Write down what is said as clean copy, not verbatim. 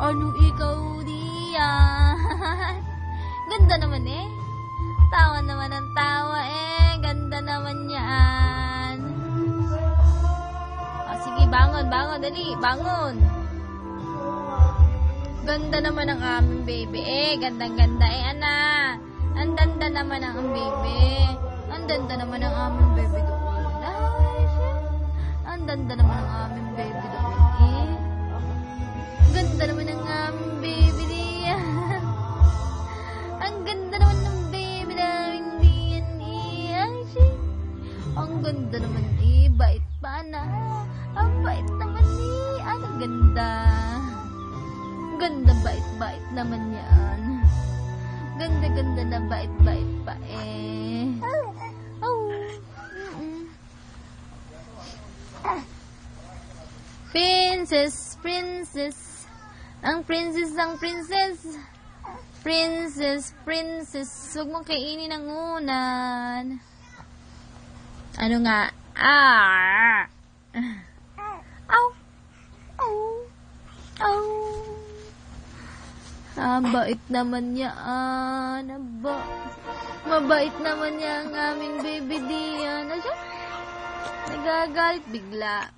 Ano ikaw diyan? Ganda naman eh. Tawa naman ang tawa eh. Ganda naman yan. Sige, bangon, dali, bangon. Ganda naman ang aming baby eh. Gandang-ganda eh, ana. Ang ganda naman ang baby. Ang ganda naman ang aming baby doon. Ang ganda naman ang aming baby doon eh. Ganda naman ang aming baby diyan. Ang ganda naman ng baby namin diyan eh. Ang ganda naman eh. Bait pa na. Ang bait naman eh. Ang ganda. Ganda, bait naman yan. Ganda na bait pa eh. Oh. Princess. Ang princess. Huwag mong kainin ang unan. Ano nga? Bait naman yan. Mabait naman yan ang aming baby diyan. Nagagalit bigla.